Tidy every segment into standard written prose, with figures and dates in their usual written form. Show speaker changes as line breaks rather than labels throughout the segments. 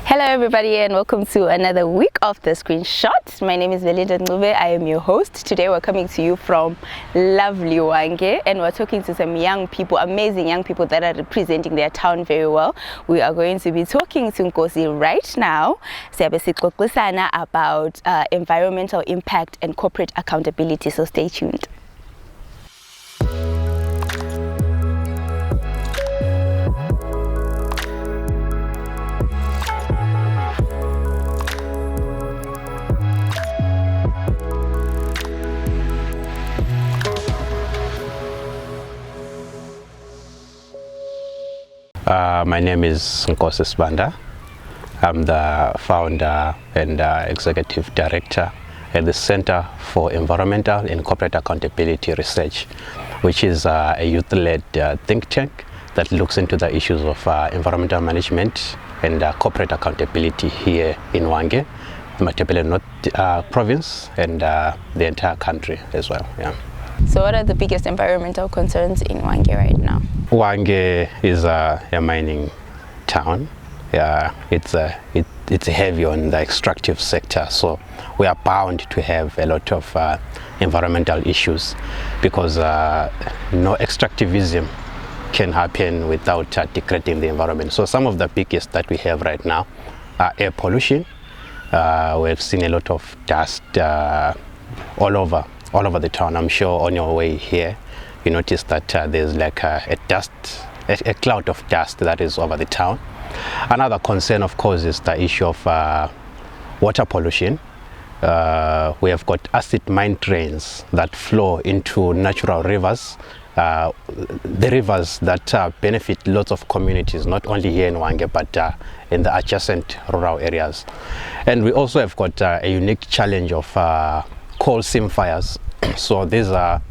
Hello everybody and welcome to another week of The Screenshot. My name is Belinda Ncube. I am your host. Today we're coming to you from lovely Hwange and we're talking to some young people, amazing young people that are representing their town very well. We are going to be talking to Nkosi right now about environmental impact and corporate accountability, so stay tuned.
My name is Nkosi Sibanda. I'm the founder and executive director at the Center for Environmental and Corporate Accountability Research, which is a youth-led think tank that looks into the issues of environmental management and corporate accountability here in Hwange, Matebele North Province, and the entire country as well. Yeah.
So what are the biggest environmental concerns in Hwange right now?
Hwange is a mining town. Yeah, it's heavy on the extractive sector, so we are bound to have a lot of environmental issues because no extractivism can happen without degrading the environment. So some of the biggest that we have right now are air pollution. We've seen a lot of dust all over the town. I'm sure on your way here you notice that there's like a cloud of dust that is over the town. Another concern, of course, is the issue of water pollution. We have got acid mine drains that flow into natural rivers, the rivers that benefit lots of communities, not only here in Hwange but in the adjacent rural areas. And we also have got a unique challenge of coal seam fires. So these are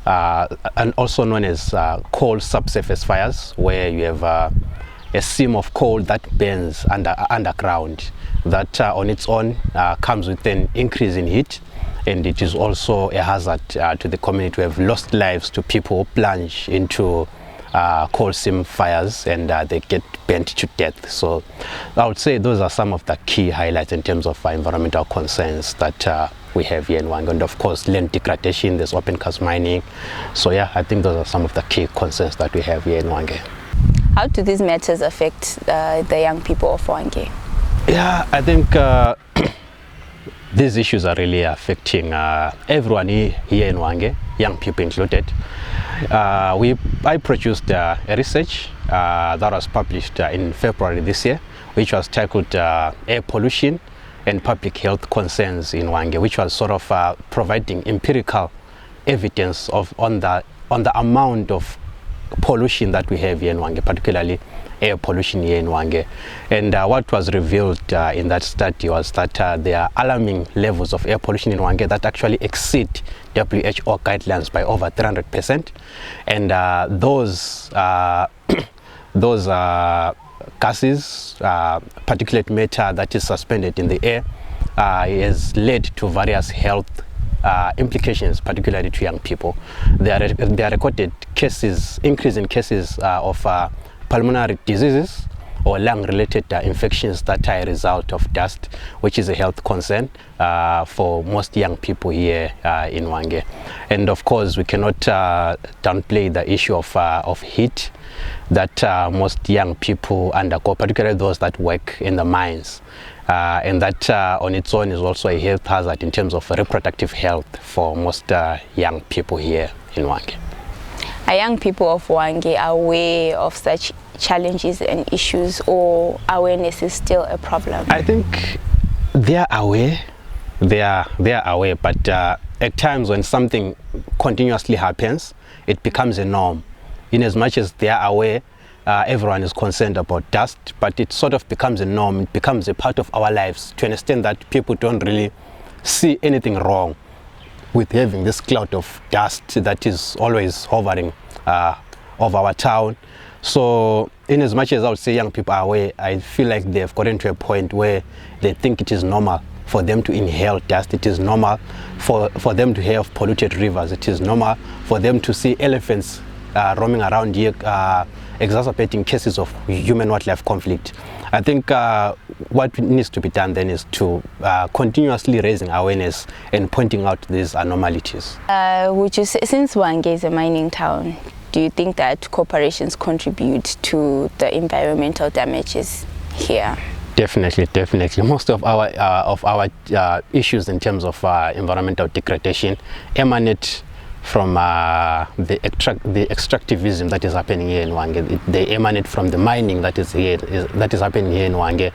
and also known as coal subsurface fires, where you have a seam of coal that burns underground, that on its own comes with an increase in heat, and it is also a hazard to the community. We have lost lives to people who plunge into coal seam fires and they get burnt to death. So I would say those are some of the key highlights in terms of environmental concerns that we have here in Hwange. And of course land degradation, there's open cast mining. So yeah, I think those are some of the key concerns that we have here in Hwange.
How do these matters affect the young people of Hwange?
Yeah, I think these issues are really affecting everyone here in Hwange, young people included. I produced a research that was published in February this year, which was titled Air Pollution and Public Health Concerns in Hwange, which was sort of providing empirical evidence on the amount of pollution that we have here in Hwange, particularly air pollution here in Hwange. And what was revealed in that study was that there are alarming levels of air pollution in Hwange that actually exceed WHO guidelines by over 300%. And those gases, particulate matter that is suspended in the air, has led to various health implications, particularly to young people. There are recorded cases, increase in cases of pulmonary diseases or lung-related infections that are a result of dust, which is a health concern for most young people here in Hwange. And of course, we cannot downplay the issue of heat that most young people undergo, particularly those that work in the mines. And that on its own is also a health hazard in terms of reproductive health for most young people here in Hwange.
Are young people of Hwange aware of such challenges and issues, or awareness is still a problem? I
think they are aware. They are aware, but at times when something continuously happens, it becomes a norm. In as much as they are aware, everyone is concerned about dust, but it sort of becomes a norm. It becomes a part of our lives to an extent that people don't really see anything wrong with having this cloud of dust that is always hovering over our town. So in as much as I would say young people are aware, I feel like they've gotten to a point where they think it is normal for them to inhale dust. It is normal for them to have polluted rivers. It is normal for them to see elephants roaming around here exacerbating cases of human-wildlife conflict. I think what needs to be done then is to continuously raising awareness and pointing out these anomalies.
Would you say, since Hwange is a mining town, do you think that corporations contribute to the environmental damages here?
Definitely, definitely. Most of our issues in terms of environmental degradation emanate from the extractivism that is happening here in Hwange. They emanate from the mining that is happening here in Hwange,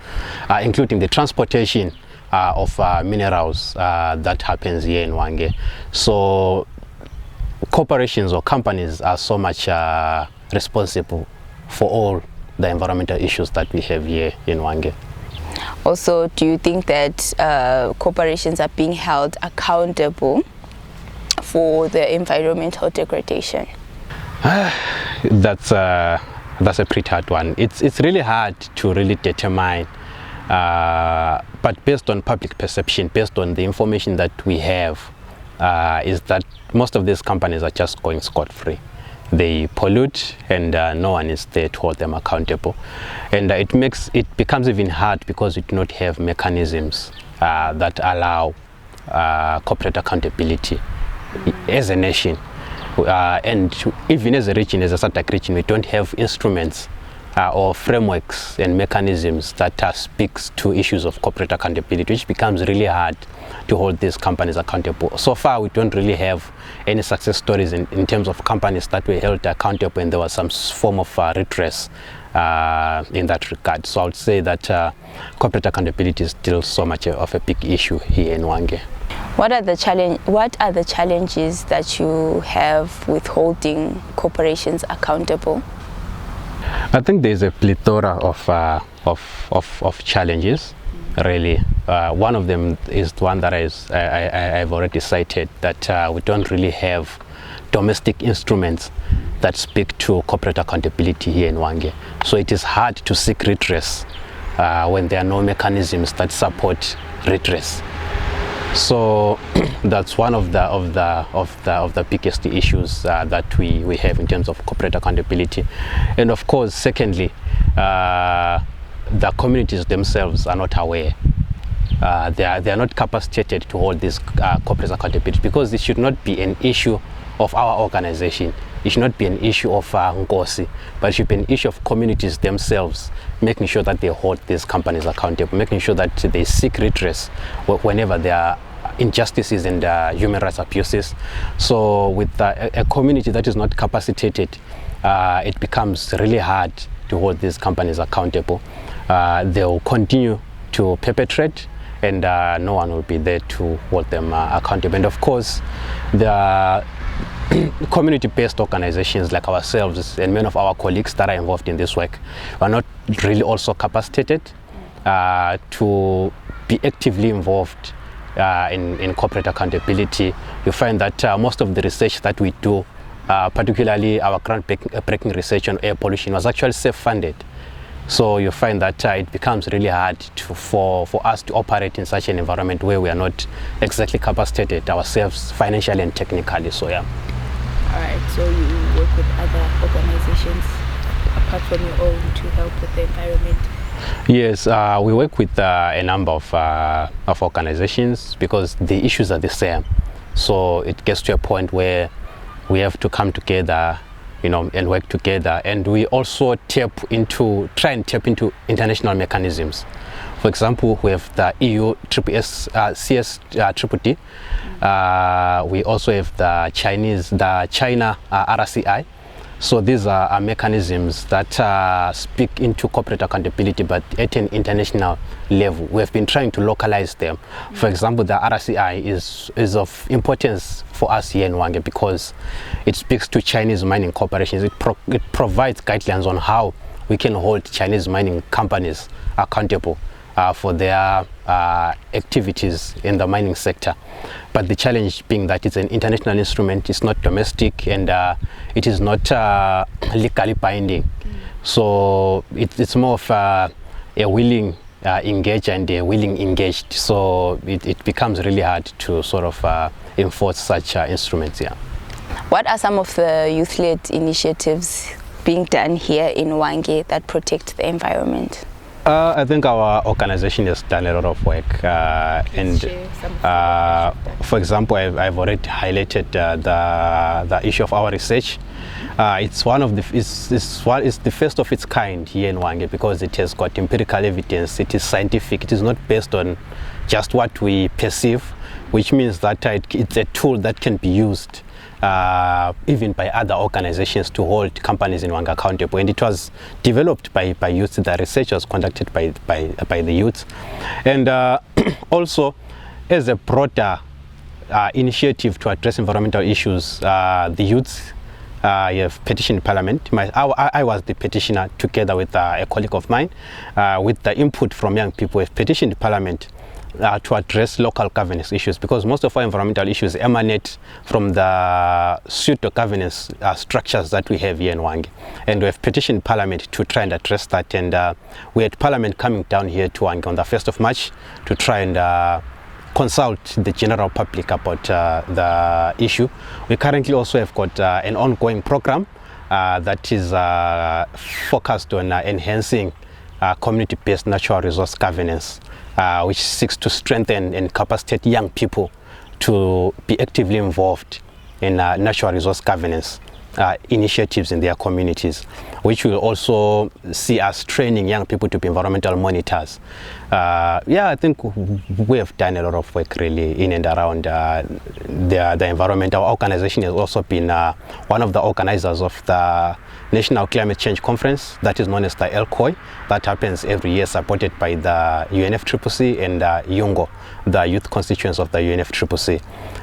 including the transportation of minerals that happens here in Hwange. So corporations or companies are so much responsible for all the environmental issues that we have here in Hwange.
Also, do you think that corporations are being held accountable for the environmental degradation?
That's a pretty hard one. It's really hard to really determine, but based on public perception, based on the information that we have, is that most of these companies are just going scot-free. They pollute and no one is there to hold them accountable, and it becomes even hard because we do not have mechanisms that allow corporate accountability as a nation, and even as a region, as a SADC region, we don't have instruments or frameworks and mechanisms that speaks to issues of corporate accountability, which becomes really hard to hold these companies accountable. So far, we don't really have any success stories in terms of companies that were held accountable and there was some form of redress in that regard. So I would say that corporate accountability is still so much of a big issue here in Hwange.
What are the challenges that you have with holding corporations accountable?
I think there's a plethora of challenges, really. One of them is the one that I've already cited, that we don't really have domestic instruments that speak to corporate accountability here in Hwange. So it is hard to seek redress when there are no mechanisms that support redress. So that's one of the biggest issues that we have in terms of corporate accountability. And of course, secondly, the communities themselves are not aware. They are not capacitated to hold this corporate accountability, because it should not be an issue of our organization. It should not be an issue of Nkosi, but it should be an issue of communities themselves, making sure that they hold these companies accountable, making sure that they seek redress whenever there are injustices and human rights abuses. So with a community that is not capacitated, it becomes really hard to hold these companies accountable. They will continue to perpetrate, and no one will be there to hold them accountable. And of course, the community-based organizations like ourselves and many of our colleagues that are involved in this work are not really also capacitated to be actively involved in corporate accountability. You find that most of the research that we do, particularly our groundbreaking research on air pollution, was actually self-funded. So you find that it becomes really hard for us to operate in such an environment where we are not exactly capacitated ourselves financially and technically. So yeah.
All right, so you work with other organizations apart from your own to help with the environment?
Yes, we work with a number of organizations because the issues are the same. So it gets to a point where we have to come together, and work together. And we also try and tap into international mechanisms. For example, we have the EU CSDD. We also have the China RCI. So these are mechanisms that speak into corporate accountability, but at an international level. We have been trying to localize them. For example, the RCI is of importance for us here in Hwange because it speaks to Chinese mining corporations. It provides guidelines on how we can hold Chinese mining companies accountable for their activities in the mining sector. But the challenge being that it's an international instrument, it's not domestic, and it is not legally binding. So it's more of a willing engage and a willing engaged. So it becomes really hard to sort of enforce such instruments. Yeah.
What are some of the youth-led initiatives being done here in Hwange that protect the environment?
I think our organization has done a lot of work, and for example, I've already highlighted the issue of our research. It's one of the it's the first of its kind here in Hwange because it has got empirical evidence. It is scientific. It is not based on just what we perceive, which means that it's a tool that can be used even by other organizations to hold companies in Hwange accountable. And it was developed by youth. The research was conducted by the youth. And also, as a broader initiative to address environmental issues, the youth have petitioned Parliament. I was the petitioner together with a colleague of mine. With the input from young people, have petitioned Parliament to address local governance issues, because most of our environmental issues emanate from the pseudo governance structures that we have here in Hwange, and we have petitioned Parliament to try and address that. And we had Parliament coming down here to Hwange on the 1st of March to try and consult the general public about the issue. We currently also have got an ongoing program that is focused on enhancing community-based natural resource governance, which seeks to strengthen and capacitate young people to be actively involved in natural resource governance initiatives in their communities, which will also see us training young people to be environmental monitors. I think we have done a lot of work really in and around the environment. Our organization has also been one of the organizers of the National Climate Change Conference that is known as the LCOI, that happens every year, supported by the UNFCCC and YUNGO, the youth constituents of the UNFCCC.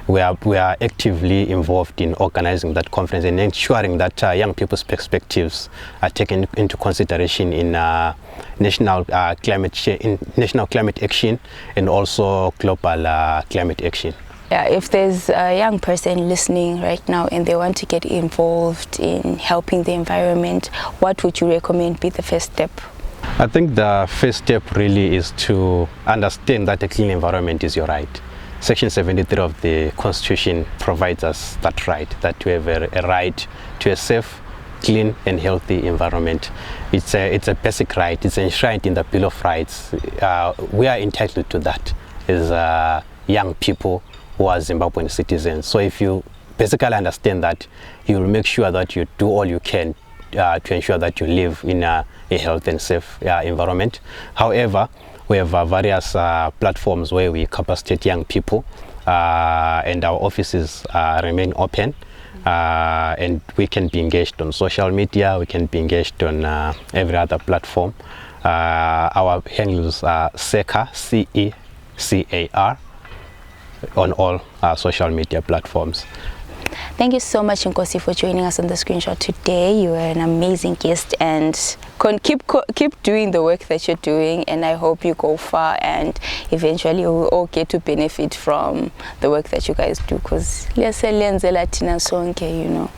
We are actively involved in organizing that conference and ensuring that young people's perspectives are taken into consideration in national climate action and also global climate action.
Yeah, if there's a young person listening right now and they want to get involved in helping the environment, what would you recommend be the first step?
I think the first step really is to understand that a clean environment is your right. Section 73 of the Constitution provides us that right, that we have a right to a safe, clean and healthy environment. It's a basic right. It's enshrined in the Bill of Rights. We are entitled to that as young people who are Zimbabwean citizens. So if you basically understand that, you will make sure that you do all you can to ensure that you live in a healthy and safe environment. However, we have various platforms where we capacitate young people, and our offices remain open, and we can be engaged on social media, we can be engaged on every other platform. Our handles are CECAR, CECAR, on all social media platforms.
Thank you so much, Nkosi, for joining us on the screenshot today. You were an amazing guest, and keep doing the work that you're doing, and I hope you go far and eventually we'll all get to benefit from the work that you guys do, because you know.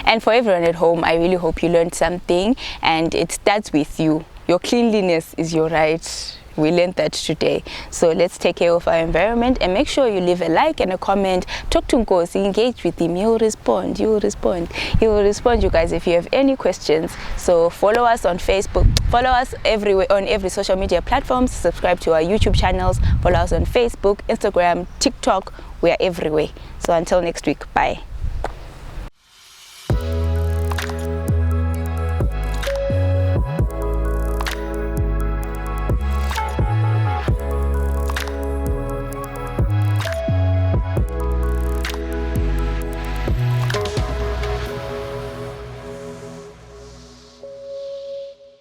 And for everyone at home, I really hope you learned something, and it starts with you. Your cleanliness is your right. We learned that today. So let's take care of our environment, and make sure you leave a like and a comment. Talk to Nkosi, engage with him. He will respond. He will respond, you guys, if you have any questions. So follow us on Facebook. Follow us everywhere on every social media platform. Subscribe to our YouTube channels. Follow us on Facebook, Instagram, TikTok. We are everywhere. So until next week, bye.